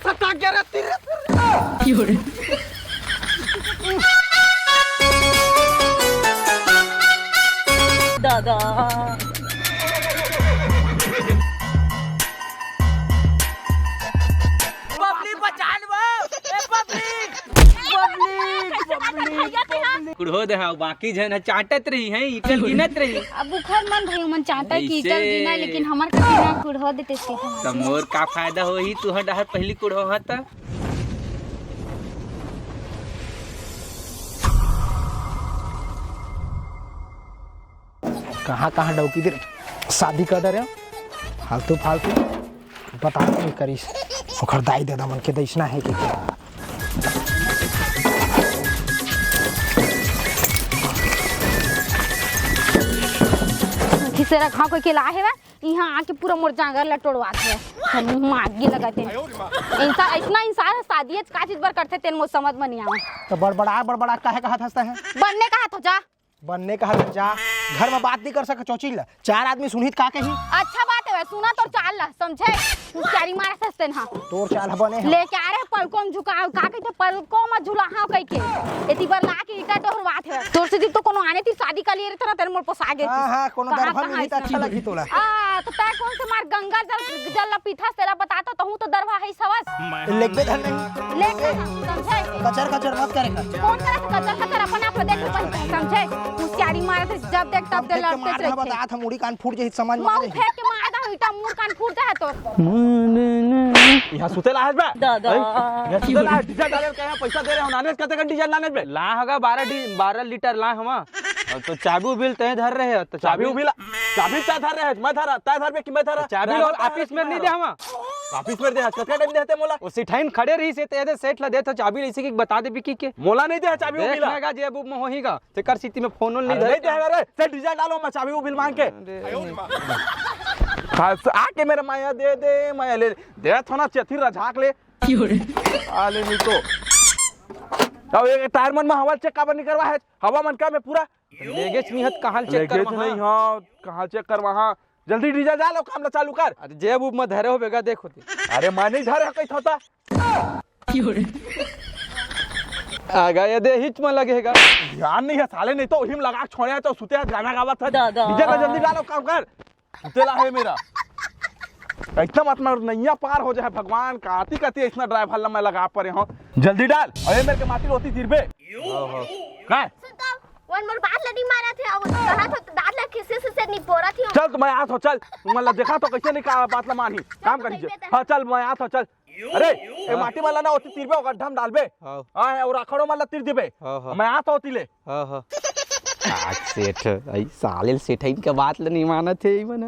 सटा क्या रे तेरे दादा कुड़हो दे बाकी जन चाटत रही है इकल गिनत रही। अब बुखार मन भाई मन चाहता है कि इकल गिना लेकिन हमर कभी ना कुड़हो देते थे त मोर का फायदा होही तू डहर पहली कुड़हो हता। कहाँ कहाँ डौकी दे शादी कर दे रहे फालतू फालतू बता नहीं करीस ओखर दाई दादा मन के दैसना है कि खिसेरा खाओ कोई के लाए है यहाँ आके पूरा मोर जांगर लटोड़वा है मागी लगाते इंसान इतना इंसान शादी का चीज बर करते तेन मो समझ में नहीं आवे। तो बड़बड़ा काहे का हाथ हंसता है बनने का हाथ हो जा बनने का हाथ जा घर में बात नहीं कर सके चौची ला चार आदमी सुनित का कही अच्छा बात है सुना तो चाल ला समझे चारी मार सस्ते ना तोर चाल बने लेके आ रहे पलकों में झुका का कहते पलकों में झुला हां कह के एती बार ला के ईटा टोर बात है तोर से तो कोनो आने थी शादी का लिए रे तेरे मोर पोसा गे हां हां कोनो दरभा में तो अच्छा लगी तोला तो ता कौन से मार गंगा जल पीठा तेरा बताता तो हूं तो दरभा है सवस लेके धर नहीं लेके समझे कचर मत करे कौन करे कचर अपन आप देख समझे मुस्यारी मारे थे जब देख तब दे लड़ते थे बता था मुड़ी कान फूट जही समझ में मां फेंक के मार दा इटा मुंह कान फूट जाए तो यहाँ सुतेला है बे दादा यहाँ सुतेला है डीजल डालर के यहाँ पैसा दे रहे हो नानेज कते का डीजल नानेज बे ला होगा 12 लीटर ला हम तो चाबी बिल तय धर रहे हो तो चाबी ता धर रहे मैं धरा ता धर बे कि मैं धरा चाबी ऑफिस में नहीं दे हम ऑफिस में दे कते टाइम देते मोला वो सिठाइन खड़े रही से ते सेठ ला दे तो चाबी इसी की बता दे बिकी के मोला नहीं दे चाबी बिल देखनेगा जेब में होहीगा ते कर सिटी में फोन नहीं नहीं दे रे से डीजल डालो मैं चाबी बिल मांग के आके मेरे माया दे माया ले दे थोड़ा चथी रझाक ले आले नहीं तो अब ये टायर मन में हवा चेक काबर नहीं करवा है हवा मन का में पूरा लेगेज नहीं हत कहां चेक कर नहीं हां कहां चेक कर वहां जल्दी डीजल डालो काम ला चालू कर अरे जेब में धरे हो बेगा देखो अरे मैं नहीं धरे कहीं होता आगा ये दे हिच में लगेगा ध्यान नहीं है साले नहीं तो हिम लगा छोड़े तो सुते गाना गावत है दादा डीजल जल्दी डालो काम कर सुतेला है मेरा इतना मत मार नैया पार हो जाए भगवान काती काती इतना ड्राइवर ला मैं लगा परे हो जल्दी डाल अरे मेरे के माटी रोती तिरबे का वन मोर बात लड़ी मारा थे अब कहा था दांत ला किसी से नहीं पोरा थी चल मैं आ तो चल मतलब देखा तो कैसे नहीं का बात ला मानी काम करिए हां चल मैं आ तो चल अरे ए माटी वाला ना होती तिरबे और गड्ढा में डालबे हां और अखड़ो वाला तिर देबे मैं आ तो होती ले हां हां आज सेठ आई साले सेठ इनका बात ले नहीं माना थे ई मने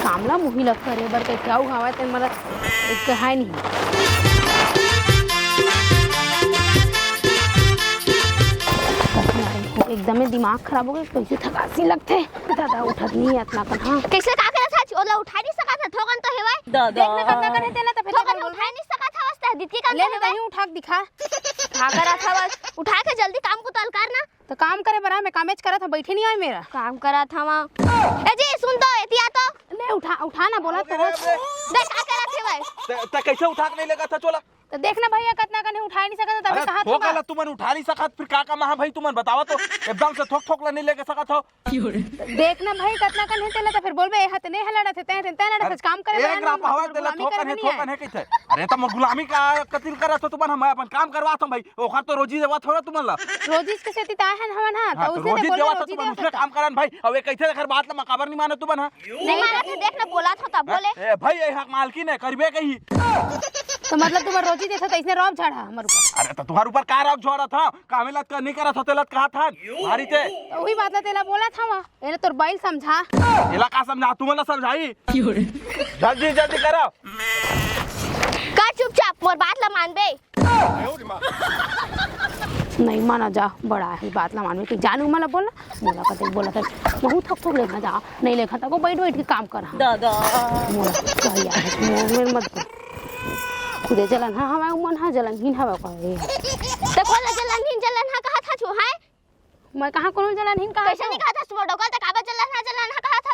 कामला मुही लग करे बर के क्या हुआ ते मला एक है नहीं एकदम दिमाग खराब हो गया कैसे थकासी लगते दादा उठत नहीं इतना कहां कैसे का करे था ओला उठा नहीं सका था ठोकन तो हेवा दादा देखने कतना करे तेला तो फिर ठोकन उठा नहीं सका था वास्ते दीदी का ले नहीं उठा दिखा का करा था बस उठा के जल्दी काम को तल करना तो काम करे बरा मैं कामेज करा था बैठे नहीं आए मेरा काम करा था वहां ए जी सुन तो एतिया तो ले उठा ना बोला तो देख का करा थे भाई ते कैसे उठा के नहीं लगा था चोला तो देखना भैया कितना कने उठा नहीं सकता तभी कहा था ठोकला तुमन उठा नहीं सकत फिर का महा भाई तुमन बतावा तो एकदम से ठोक ला नहीं लेके सकत हो देखना भाई कितना कने तेला तो फिर बोलबे ए हाथ नहीं हलड़ा थे ते लड़ा थे काम करे एक ग्राम हवा तेला ठोकन है कैसे अरे त गुलामी का कतिल करत तो तुमन हम अपन काम करवात हम भाई ओखर तो रोजी देवत हो तुमन ला रोजी के सेती ता है हमन हां तो रोजी देवत तो तुमन उसने काम करन भाई अब कैसे खर बात ला मकाबर नहीं माने तुमन हां नहीं माना थे देखना बोला था बोले ए भाई ए हक मालकिन है करबे कही तो मतलब तुम रोजी देता तो इसने रौब झाड़ा हमर ऊपर अरे तो तुम्हारे ऊपर का रौब झोड़ा था कामेलत का नहीं करा था तेलत कहा था भारी थे तो वही बात ला तेला बोला था वहां एने तोर बैल समझा एला का समझा तुम ना समझाई जल्दी जल्दी करो का चुपचाप मोर बात ला मानबे नहीं माना जा बड़ा है बात ला मानबे कि जानू मला बोला बोला था बहुत थक लेखा जा नहीं लेखा था को बैठ के काम कर दादा मोला क्या है मेरे मत खुदे जलन हां हवा मन हां जलन हिन हवा का ते कोला जलन हां कहा था छु है मैं कहां कोनो जलन हिन कहा कैसे नहीं कहा था सुबह डोका ते काबा जलन हां कहा था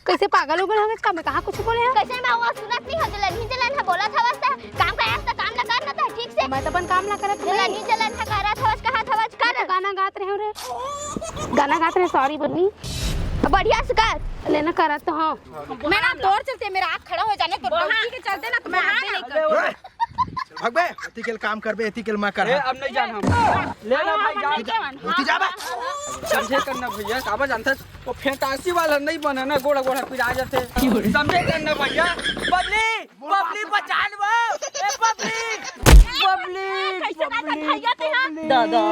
कैसे पागल हो गए हमें का मैं कहा कुछ बोले हैं कैसे मैं आवाज सुनत नहीं हो जलन है बोला था वास्ता काम का ऐसा काम ना करना था ठीक से मैं तो अपन काम ना करत जलन है करा था कहा था कर गाना गात रहे रे गाना गात रहे सॉरी बन्नी बढ़िया से कर लेना करा तो हां मैं ना दौड़ चलते मेरा आंख खड़ा हो जाने तो डॉगी के चलते ना तो मैं आते नहीं कर भाग बे एथिकल काम कर बे एथिकल मैं कर अब नहीं जान हम लेना भाई जान उठी जा बे समझे करना भैया काबा जानता वो फैंटासी वाला नहीं बना ना गोड़ा गोड़ा पिरा जाते समझे करना भैया बबली बचान वो ए बबली दादा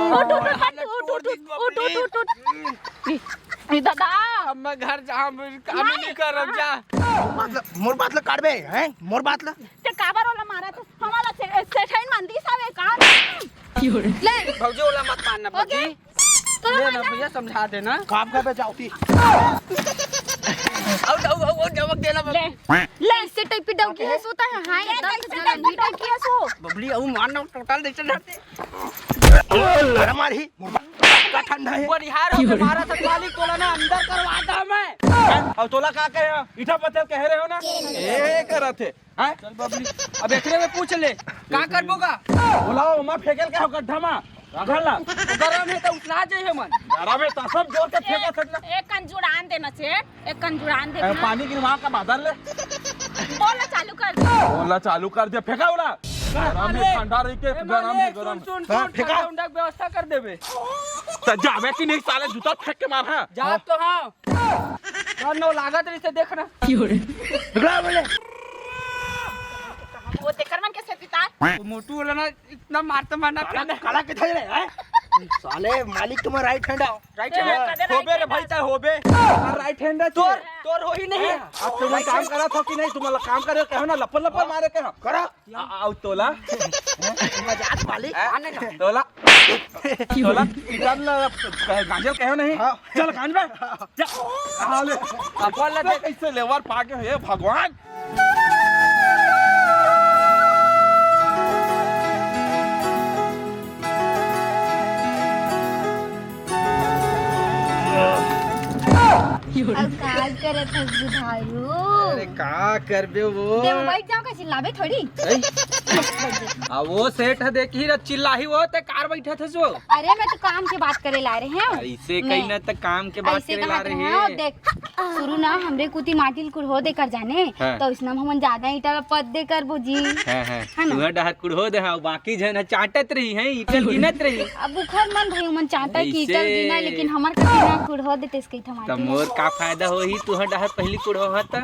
दादा अब मैं घर जा काम नहीं करब जा मोर बात ल काटबे हैं मोर बात ल ते काबर वाला मारा तो हमारा सेठाइन मंदी सावे का ले भौजी वाला मत मानना भौजी ले ना भैया समझा देना काम कर बे जाओ ती आओ जवाब देना ले इससे टाइप पे डॉगी है सोता है हां एकदम जलन ही टाइप की है सो बबली अब मारना टोटल दे चलते अरे मारी मोर बात का ठंडा है बरिहार होके मारा था मालिक तोला ना अंदर करवाता मैं अब तोला का कहे इठा पत्थर कह रहे हो ना ए करत है हैं चल बबली अब एकरे में पूछ ले का करबोगा बुलाओ मैं फेंकल के हो गड्ढा में रखला गरम है तो उतना जाए मन यारा में तो सब जोर के फेंका सकना एक कन जुड़ान देना सेठ एक कन जुड़ान दे पानी की वहां का बादल ले बोलना चालू कर दे बोला चालू कर दिया फेंका उड़ा गरम है ठंडा रही के गरम है गरम सुन फेंका ठंडा व्यवस्था कर देबे तो जावे कि नहीं साले जूता फेंक के मार हां जा तो हां नो लागत रही से देखना निकला बोले वो तेकर मन के से पिता मोटू वाला ना इतना मारता मारना काला के थे रे हैं साले मालिक तुम राइट हैंड आओ राइट हैंड होबे रे भाई चाहे होबे राइट हैंड तोर हो ही नहीं अब तुम काम करा था कि नहीं तुम काम करे कहो ना लपल लपल मारे के करो आओ तोला मजाक मालिक तोला तोला चल गांजल कहो नहीं चल गांज में जा ले अपन ले कैसे लेवर पाके हे भगवान अब काज करे थे बुधारू अरे का करबे वो दे बैठ जाओ का चिल्लाबे थोड़ी आ वो सेठ है देखी रे चिल्लाही वो ते कार बैठा थे सो अरे मैं तो काम की बात करे ला रहे हैं ऐसे कहीं ना तक काम के बात ऐसे करे ला कहा रहे हैं और देख शुरू ना हमरे कुती माटिल कुड़हो दे कर जाने हाँ। तो इसना हमन ज्यादा ईटा पद दे कर बुजी है ना? तू डहर कुड़हो दे हां बाकी जन चाटत रही है इटल गिनत रही अब बुखार मन भाई मन चाहता है कि ऐसे- ईटल देना लेकिन हमर कभी ना कुड़हो देते इसके त टमाटर मोर का फायदा होही तू डहर पहली कुड़हो हत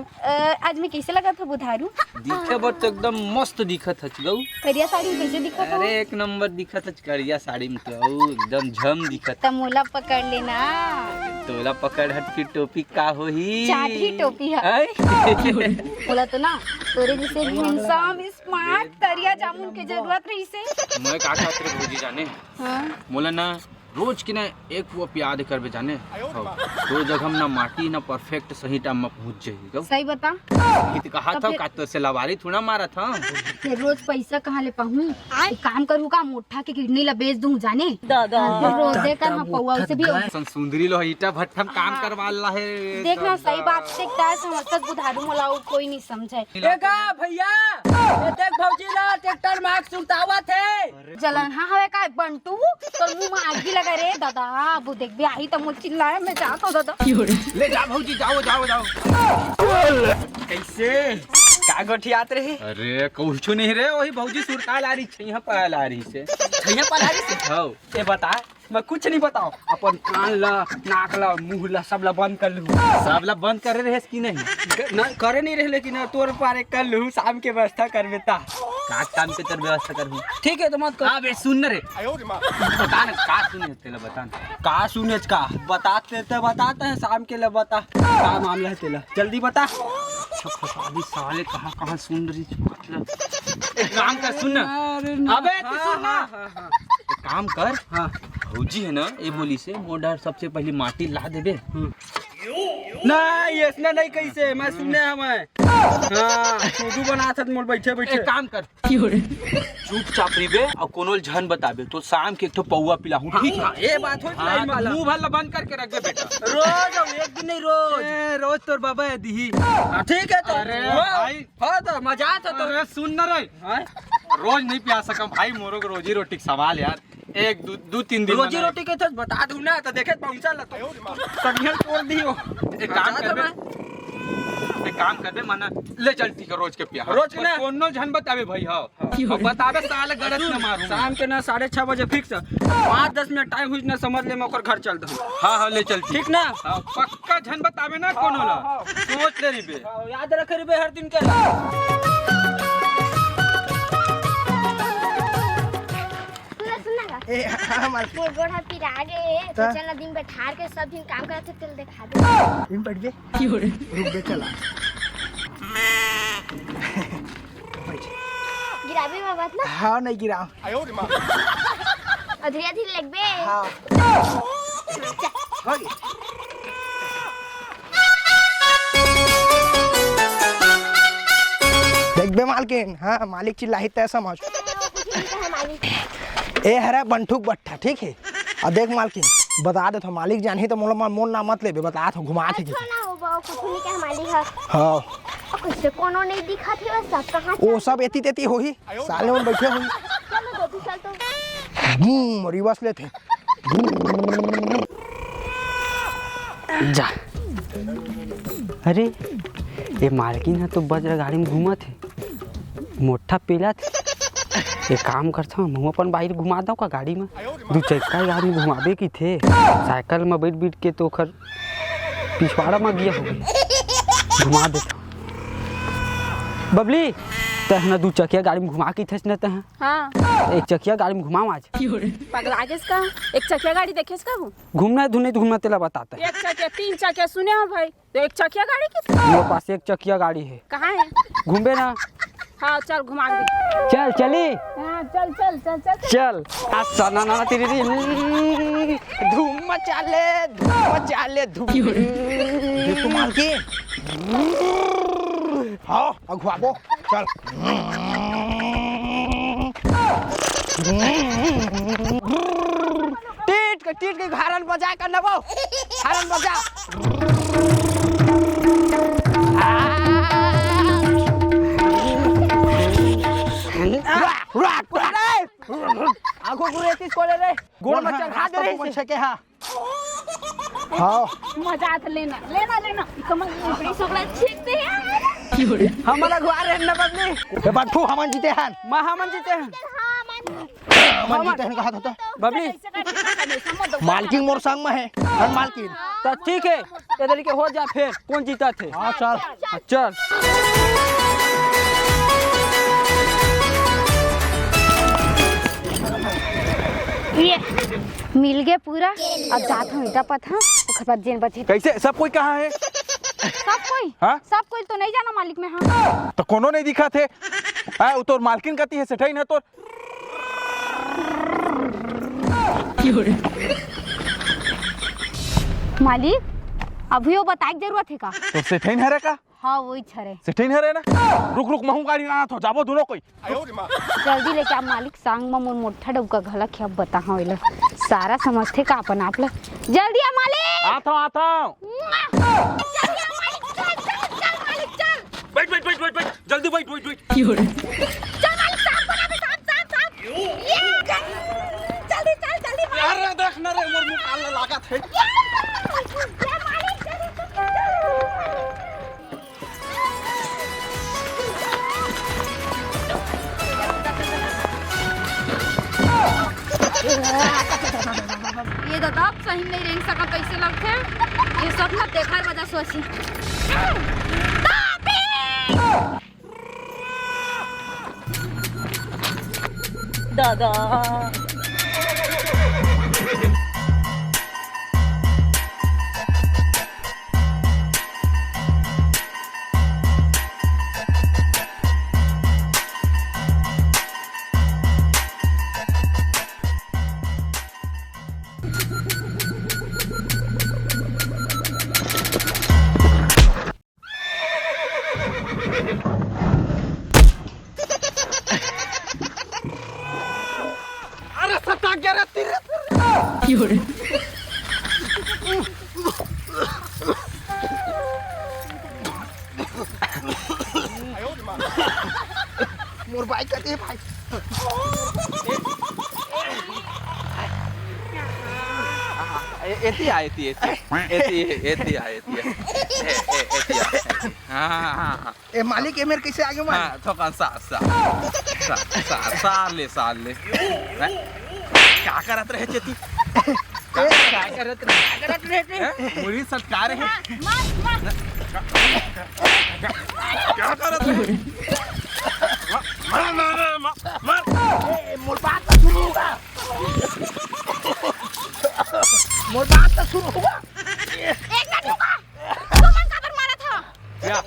आज मैं कैसे लगा था बुधारू दिखे बत तो एकदम मस्त दिखत हच गौ करिया साड़ी कैसे दिखा था अरे एक नंबर दिखत हच करिया साड़ी में तो औ एकदम झम दिखत तमोला पकड़ लेना तोला पकड़ हट की टोपी का होही चाटी टोपी है ऐ? बोला तो ना तोरे जैसे हैंडसम स्मार्ट करिया जामुन के जरूरत रही से मैं का खात रे भौजी जाने हाँ मोला ना रोज की ना एक वो प्याद करबे जाने तो जगह हम ना माटी ना परफेक्ट सही टाइम में पहुंच जाई गौ सही बता इत कहा था का तो से लवारी थोड़ा मारा था फिर रोज पैसा कहाँ ले पाऊँ एक काम करूँ का मोटा की किडनी ला बेच दूँ जाने दादा फिर रोज देकर हाँ पौवा उसे भी सन सुंदरी लो ईटा भट्ठम काम करवा ला है देखना सही बात से क्या समझत बुधारू मोलाऊ कोई नहीं समझे देखा भैया ये देख भौजी ला ट्रैक्टर में आग सुलतावा थे जलन हाँ हवे का बंटू तो मुंह में आग भी लगा रे दादा वो देख भी आई तो मुझे चिल्लाया मैं जाता हूँ दादा ले जा भौजी जाओ जाओ जाओ कैसे का गोठियात रही अरे कुछ नहीं रे वही भौजी सुरका ला रही छैया पर ला रही से छैया पर ला रही से हो ए बता मैं कुछ नहीं बताओ अपन कान ला नाक ला मुंह ला सब ला बंद कर लूं सब ला बंद करे रहे कि नहीं ना करे नहीं रहे लेकिन तोर पारे कर लूं शाम के व्यवस्था कर बेटा का काम के तर व्यवस्था कर ठीक है तो मत कर अबे सुन रे बता ना का सुने तेला बता का सुने का बताते तो बताते हैं शाम के लिए बता का मामला है तेला जल्दी बता फसादी साले कहाँ सुन रही एक काम कर सुन अबे तू सुन ना एक काम कर हाँ भौजी है ना ये बोली से मोडर सबसे पहले माटी ला देबे नहीं इसने नहीं कैसे मैं सुने हमें हाँ सूदू बना था मोल बैठे बैठे। एक काम कर चुपचाप रहिबे और कोनो झन बताबे तो शाम के एक तो पौवा पिलाहूं ठीक है। ये बात हो नहीं वाला मुंह भला बंद करके रख दे बेटा। रोज अब एक दिन नहीं रोज रोज तोर बाबा है दी। ठीक है तो अरे भाई हां तो मजा आता तो अरे सुन ना रे रोज नहीं पिया सकम भाई मोरो को रोजी रोटी का सवाल यार। एक दो तीन दिन रोजी रोटी के तो बता दूं ना तो देखे पहुंचा ला तो तनिया तोड़ दियो। एक काम कर दे माना ले चलती का रोज के पिया रोज के ना कोनो झन बतावे भाई हां बतावे साले गलत न मारू। शाम के ना 6:30 बजे फिक्स 5-10 मिनट टाइम हुई ना समझ ले मैं ओकर घर चल दू। हां ले चल ठीक ना पक्का झन बतावे ना कोनो ला सोच ले रिबे याद रख रिबे हर दिन के गोड़ा पिरा गे तो चल दिन बैठार के सब दिन काम करत तेल दिखा दे दिन बैठ बे रुक बे चला गिराबे में बात ना। हाँ नहीं गिराओ धीरे धीरे लग बे। हाँ हो गई देख बे मालकिन। हाँ मालिक चिल्लाही तय समझ ए हरा बंठुक बट्ठा ठीक है। और देख मालकिन बता दे तो मालिक जानी तो मोल ना मत ले बता तो घुमा थे अच्छा ना हो बा कुछ नहीं के मालिक है। हाँ कुछ कोनो नहीं दिखा थे बस सब कहां वो सब एती तेती होही साले में बैठे होई चलो तो चल तो रिवर्स लेते जा। अरे ये मालकिन है तो बजरा गाड़ी में घूमा थे मोटा पीला थे। एक काम करता हूँ मैं अपन बाहर घुमा दूँ का गाड़ी में 2 चक्का गाड़ी में घुमाबे की थे साइकिल में बैठ बैठ के तो खर पिछवाड़ा में गया हो घुमा देता बबली तहना 2 चकिया गाड़ी में घुमा के थे न तह। हाँ 1 चकिया गाड़ी में घुमाओ आज पगला के इसका 1 चकिया गाड़ी देखे इसका वो घूमना धुने घूमना तेला बताता है। 1 चकिया 3 चकिया सुने हो भाई तो 1 चकिया गाड़ी की मेरे पास 1 चकिया गाड़ी है कहाँ है। घूमे ना हाँ चल घुमा दे। चल चली हाँ चल चल चल चल चल आसा ना ना तेरी धूम मचा ले धूम देख तो मालकिन हाँ घुमाबो चल टीट के हारन बजा कर नबो हारन बजा आगो गुरेती कोले रे गोड़ में चढ़ा दे रे से के हां हां मजा आता लेना लेना लेना कमल बड़ी सोगला ठीक दे हमारा घुआ रे न बबली ए बट्ठू हमन जीते हैं महामन जीते हैं हमन जीते हैं कहा था बबली मालकिन मोर संग में है हन मालकिन तो ठीक है इधर के हो जा फिर कौन जीता थे। हां चल चल ये मिल गए पूरा अब जात हूं इटा पता ओकर बाद जेन बचे कैसे सब कोई कहाँ है सब कोई हाँ? सब कोई तो नहीं जाना मालिक में। हाँ तो कोनो नहीं दिखा थे वो तो मालकिन कहती है सेठाई ना तो मालिक अभी वो बताए जरूरत है का तो सेठाई है रे का हाँ वही छरे सेठाई है रे ना रुक रुक महू गाड़ी ना तो जाबो दोनों कोई जल्दी लेके आप मालिक सांग में मोर मोटा डबका घला के अब बता हाँ इला सारा समझते का अपन आप जल्दी आ मालिक आता हूँ बैठ बैठ बैठ बैठ बैठ जल्दी बैठ बैठ बैठ चल मालिक सांग बना दे सांग जल्दी चल जल्दी यार देख ना रे मोर मुंह काला लगा थे ये दादा सही नहीं रेंग सका कैसे लगते ये सब ना देखार वजह सोची दादा मोर बाइक का दे भाई। एती आ एती एती एती एती आ एती एती हाँ ए मालिक ए मेरे कैसे आगे मालिक? हाँ तो कौन साल ले क्या करत रहे चेती क्या करत रहे मुरी सत्कार है क्या करत रहे मार मोर बात तो सुनो होगा। मोर बात तो सुनो होगा। एक ना रुका तू मन का पर मारा था क्या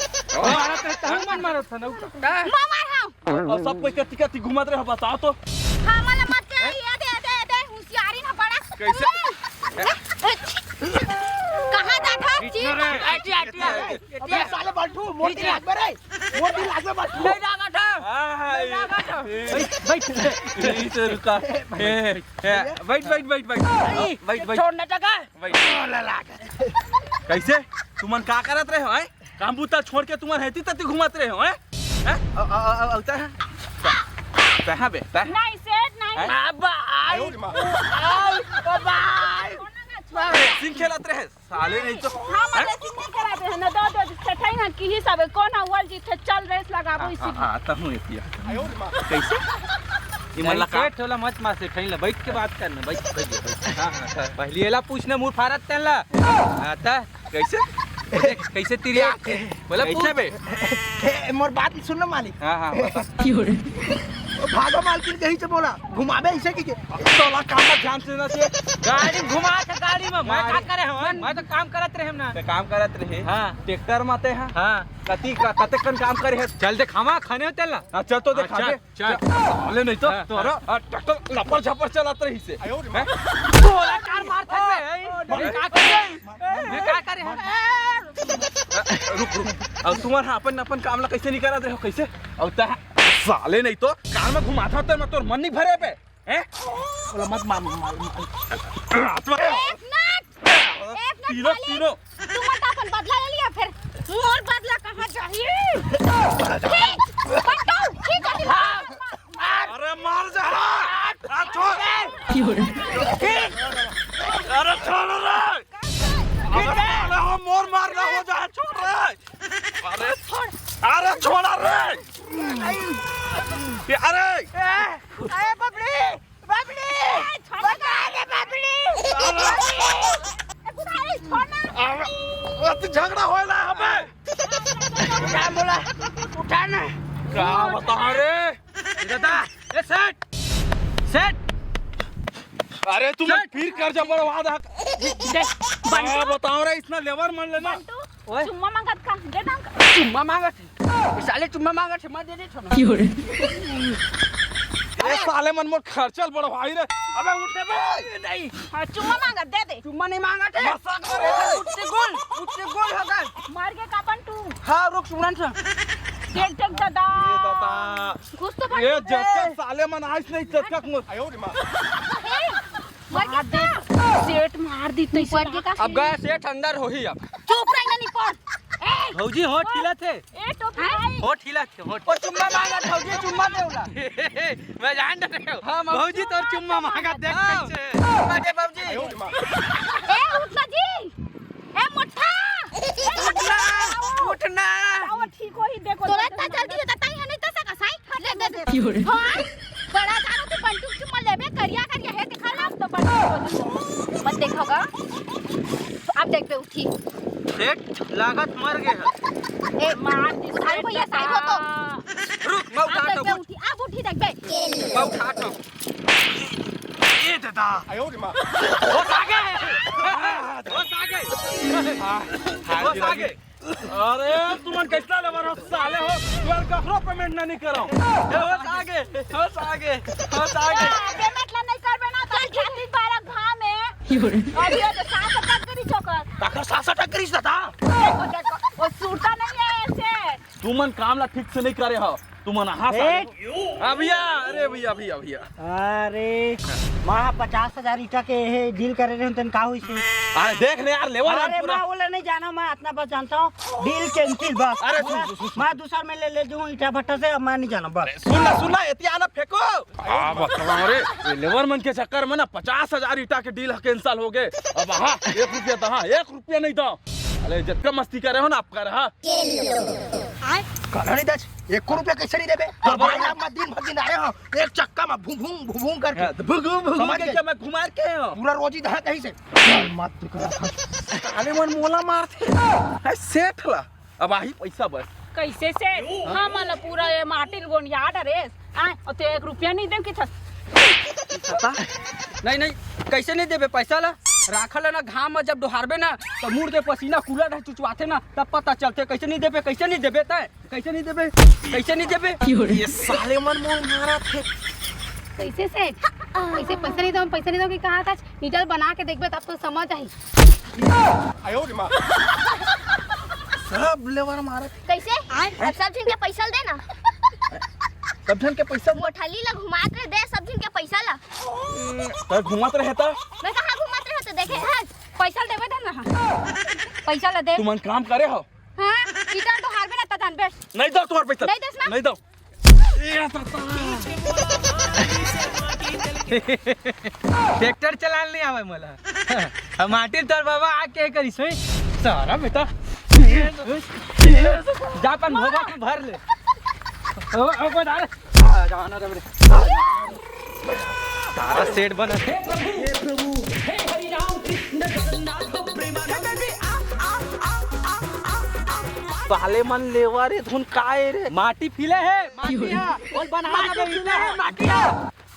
मारा था मन मारा था ना मार हां और सब कोई कति कति घुमत रहे बताओ तो हां वाला मत के ये दे होशियारी ना पड़ा कैसे कहां जा था अबे साले बल्टू मोर दी लाग में रे। मोर दी लाग में बल्टू। नहीं जागा था बैठ इधर रुका बैठ छोड़ना जगह कैसे तुमन का करत रहे हो हैं काम बुता छोड़ के तुमन हेती तती घुमत रहे हो हैं औता है कहां बे नहीं सेठ नहीं अब आई सिंह खेलत रहे साले नहीं तो हम रेसिंग नहीं कराते हैं ना दो सेठाई ना की हिसाब है कौन वर्ल्ड जीते चल रेस लगाबो इसी आता हूं एतिया कैसे इमला सेठ होला मत मार से ठैला बैठ के बात करना बैठ हां पहली एला पूछने मुंह फारत तेला आता कैसे कैसे तेरी आंख बोला कैसे बे मोर बात सुन ना मालिक। हां बता भागो मालकिन कहीं से बोला घुमावे ऐसे की तोला काम में ध्यान से ना से गाड़ी घुमा के गाड़ी में मैं का करे हम मैं तो काम करत रहे हम ना ते काम करत रहे हां ट्रैक्टर माते हैं हां कति कते कन काम करे है चल दे खामा खाने तेला चल तो देखा चल, दे चल। साले नहीं तो हाँ, तोरा ट्रैक्टर लपर झपर चलात रही से बोला कार मार था मैं का करे मैं का करे रुक अब तुम्हारा अपन काम ला कैसे नहीं करा रहे हो कैसे अब ता साले नहीं तो कार में घुमाता तो मैं तोर मन नहीं भरे पे हैं बोला मत मार एक मिनट तीनों तू मत अपन बदला ले लिया फिर मोर बदला कहां चाहिए बंटू ठीक है अरे मार जा छोड़ अरे छोड़ रे अरे हम मोर मारना हो जा छोड़ रे अरे छोड़ रे अरे अरे बबली बता रे बबली छोड़ना तू झगड़ा होएला हमें क्या बोला उठाना क्या बता रे दादा ए सेठ सेठ अरे तुम फिर कर जा बर्बाद है बताओ रे इतना लेबर मन लेना ओए चुम्मा मांगत का दे ना चुम्मा मांगत साले चुम्मा मांगत मत दे दे छोड़ ए साले मन मोर खर्चल बढ़वाई रे अबे उठ बे नहीं हां चुम्मा मांगत दे दे चुम्मा नहीं मांगत है मजाक कर रहे उठते गोल हो गए मार के कापन तू हां रुक सुनन से देख देख दादा ये दादा घुस तो ये जब साले मन आज नहीं तक आयो रे मां मार दे सेठ मार दी तो पड़ के का अब गया सेठ अंदर हो ही अब चुप रह नहीं पड़ ए भौजी होठ हिला थे ए टोपी भाई होठ हिला थे होठ ओ चुम्मा मांगत भौजी चुम्मा देउला मैं जान रहे हो हां भौजी तो चुम्मा मांगत देख कैसे अरे भौजी ए उठना जी ए मुट्ठा उठना आओ ठीक हो ही देखो तोरा इतना जल्दी होता ताई है नहीं तो सका साई ले दे हां बड़ा जानो तो बंटू चुम्मा लेबे करिया है दिखा ना तो बंटू मत देखोगा तो अब देख पे उठी सेठ लागत मर गए ए मार दी उठाई भैया साइड हो तो रुक मैं अब उठाता देख पे हूं उठी अब उठी देख पे मैं उठाता हूं ये दादा आयो रे मां होश आ गए होश आ गए अरे तुमन कैसा लेबर हो साले हो तुम कखरो पेमेंट नहीं करो होश आ गए पेमेंट ला नहीं करबे ना तो खेती बारा घाम में अभी तो 7 करी चोकर ताकर सासा टकरीस दादा देखो देखो वो सूटा नहीं है ऐसे तुमन काम ला ठीक से नहीं करे हो तुमन हां भैया अरे भैया अरे माँ 50,000 ईटा के हे डील करे रहे तन का हुई से। अरे देख ले यार लेवल अरे पूरा। मैं बोले नहीं जाना, मैं इतना बस जानता हूँ डील कैंसिल बस। अरे मैं दूसरा में ले दूँ ईटा भट्टा से, अब मैं नहीं जाना बस। सुनना एतिया ना फेंको। अरे लेबर मन के चक्कर में ना 50,000 ईटा के डील कैंसिल हो गए। अब हाँ 1 रुपया दो, हाँ 1 रुपया नहीं दो। अरे जितना मस्ती करे हो ना आप कर। हाँ कहना नहीं दच 1 रुपया कैसे नहीं देबे? मैं दिन भर दिन आए हो एक चक्का में भूं भूं भूं भूं करके समझ के मैं घुमा के हो पूरा रोजी दहा कहीं से मत दिखा। अरे मन मोला मारते सेठ ला। अब आही पैसा बस कैसे से हम न पूरा ये मार्टिन गोनिया ड्रेस आ और तो 1 रुपया नहीं देम कि नहीं कैसे नहीं देबे पैसा ला? राखल है ना घाम में जब डोहारबे ना तो मुड़ के पसीना कूलर है चुचवाते ना तब पता चलते। कैसे नहीं देबे तय कैसे नहीं देबे ये साले मन मोल मारा थे। कैसे से कैसे पैसा नहीं दो पैसा नहीं दो कि कहा था नीडल बना के देखबे तब तो समझ आई। सब लेवर मारा कैसे अब सब दिन के पैसा दे ना, सब जन के पैसा वो ठली ला घुमात रहे दे सब दिन के पैसा ला। तो घुमात रहता। मैं कहाँ घुमात रहे तो देखे हां पैसा देबे दे ना, पैसा ला दे। तुम मन काम करे हो? हां ईटा तो हारबे ना त जानबे नहीं दो तुम्हारे पैसा। नहीं देस ना? नहीं दो। ट्रैक्टर चलाने नहीं आवे मला। हम मार्टिन तोर बाबा आके करिस होई सारा बेटा जापन भोगा के भर ले। ओ को दार जाना रे तारा सेट बना हे प्रभु हे हरि राम कृष्ण जगन्नाथ प्रेमानंद। साले मन लेवर धुन काए रे माटी फिले है माटी है और बना के फिले है माटी है।